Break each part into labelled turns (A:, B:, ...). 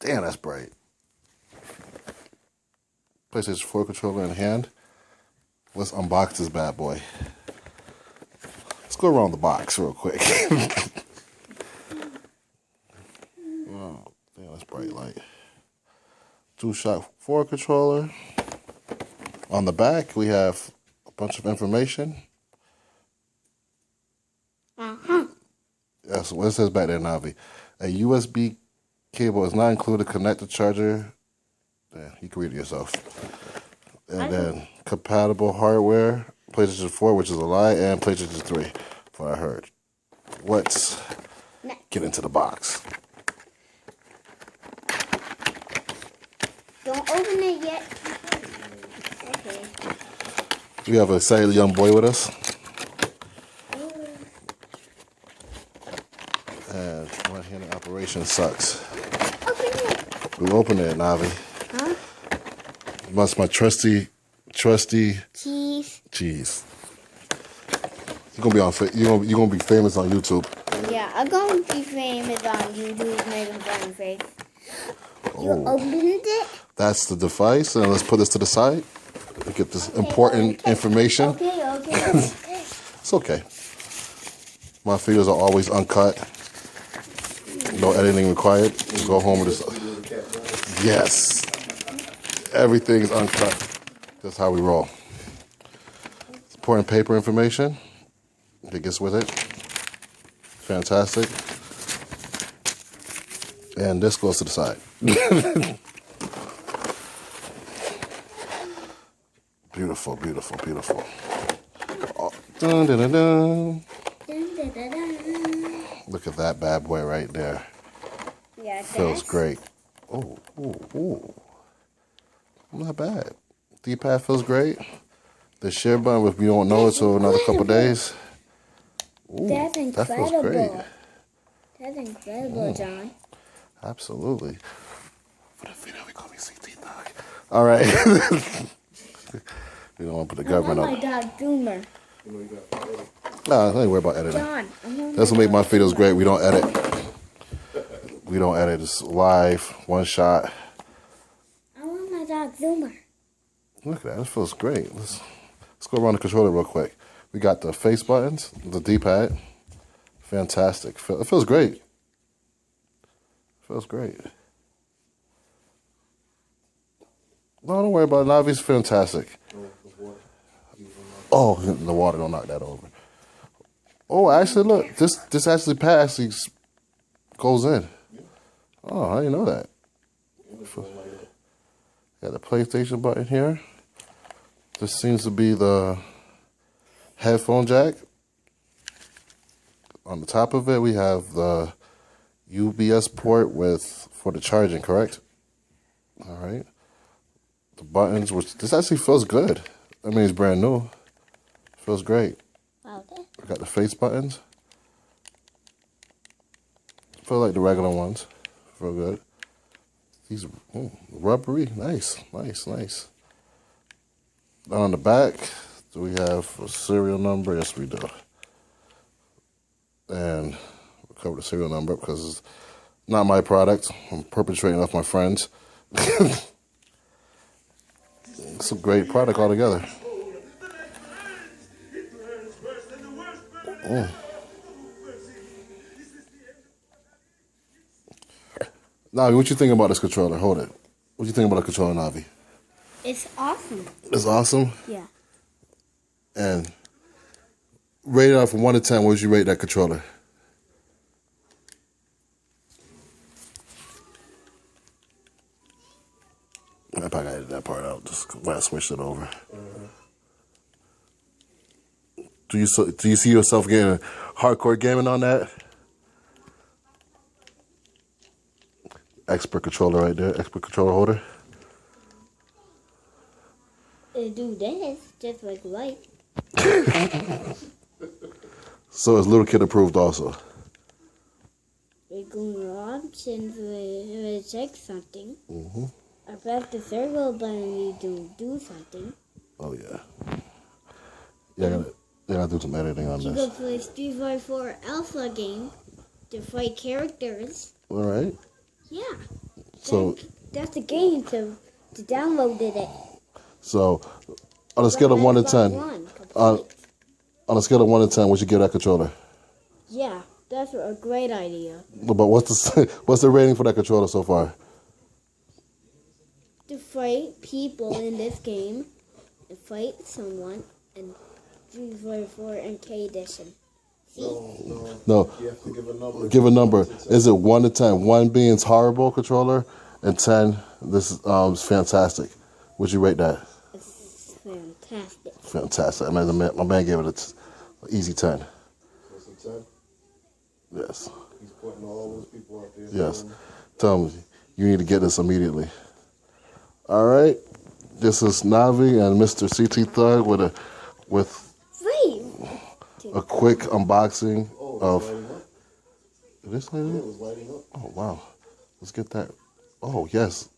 A: Damn, that's bright. PlayStation 4 controller in hand. Let's unbox this bad boy. Let's go around the box real quick. Oh, damn, that's bright light. DualShock 4 controller. On the back, we have a bunch of information. That's what it says back there, Navi. A USB cable is not included. Connect the charger. Yeah, you can read it yourself. And then compatible hardware, PlayStation 4, which is a lie, and PlayStation 3, what I heard. Let's get into the box.
B: Don't open it yet. Okay.
A: We have an excited young boy with us. And one-handed operation sucks.
B: Open it.
A: We open it, Navi.
B: Huh?
A: That's my trusty
B: Cheese.
A: You're gonna be famous on YouTube.
B: Yeah, I'm going to be famous on YouTube making fun face. You
A: Oh.
B: opened it?
A: That's the device, and let's put this to the side. We get this important information.
B: Okay.
A: It's okay. My videos are always uncut. No editing required. You go home with this. Yes. Everything's uncut. That's how we roll. It's important paper information. It gets with it. Fantastic. And this goes to the side. Beautiful, beautiful, beautiful. Oh, dun, dun, dun, dun. Look at that bad boy right there.
B: Yeah,
A: Feels great. Oh. Not bad. D-pad feels great. The share button, if you don't know it, so another couple days. Ooh,
B: That's
A: that feels great.
B: incredible. That's incredible, John.
A: Absolutely. For the video, we call me CT Dog. All right. We don't want to put the government
B: I
A: on.
B: want my dog Boomer.
A: Nah, I ain't worry about editing.
B: John,
A: That's what make my videos great. We don't edit. We don't edit. It's live, one shot.
B: I want my dog Zoomer.
A: Look at that. It feels great. Let's go around the controller real quick. We got the face buttons, the D-pad. Fantastic. It feels great. Feels great. No, don't worry about it. Navi's fantastic. Oh, the water, don't knock that over. Oh, actually, look. This actually pad actually goes in. Oh, I didn't know that. Got the PlayStation button here. This seems to be the headphone jack. On the top of it, we have the UBS port for the charging, correct? All right. The buttons, which this actually feels good. I mean, it's brand new. Feels great.
B: Okay.
A: We got the face buttons. Feel like the regular ones. Feel good. These rubbery, nice. Down on the back, do we have a serial number? Yes, we do. And we'll cover the serial number because it's not my product. I'm perpetrating off my friends. It's a great product altogether. Navi, what you think about this controller? Hold it. What you think about the controller, Navi?
B: It's awesome.
A: It's awesome.
B: Yeah.
A: And rated out from 1 to 10, what would you rate that controller? I probably gotta edit that part out just when I switched it over. Do you see yourself getting hardcore gaming on that? Expert controller right there, expert controller holder.
B: It do this, just like light.
A: So it's little kid approved also.
B: We go to options to check something.
A: Mm-hmm.
B: I press the circle button to do something.
A: Oh yeah. Yeah, I gotta do some editing on
B: You
A: this.
B: go play Street Fighter 4 Alpha game to fight characters.
A: All right.
B: Yeah.
A: So
B: That's the game to download it.
A: so on a scale of 1 to 10, on a scale of 1 to 10, what you give that controller?
B: Yeah, that's a great idea.
A: But what's the rating for that controller so far?
B: To fight people in this game and fight someone and for NK edition.
A: No.
C: You have to give a number.
A: Give a number. Is it 1 to 10? 1 being it's horrible controller, and 10 this is fantastic. Would you rate that?
B: It's fantastic.
A: Fantastic. I mean, my man gave it an easy 10.
C: That's a 10.
A: Yes.
C: He's putting all those people out there.
A: Yes. Tell me, you need to get this immediately. All right. This is Navi and Mr. CT Thug with a quick unboxing of. Is this lighting up?
C: It was lighting up.
A: Oh wow. Let's get that. Oh yes.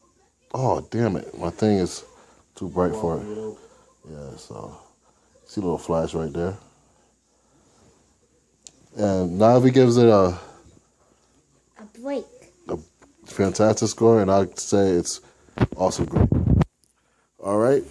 A: Oh damn it. My thing is too bright for it. Yeah. So see a little flash right there. And Navi gives it a
B: break.
A: A fantastic score, and I'd say it's also great. All right.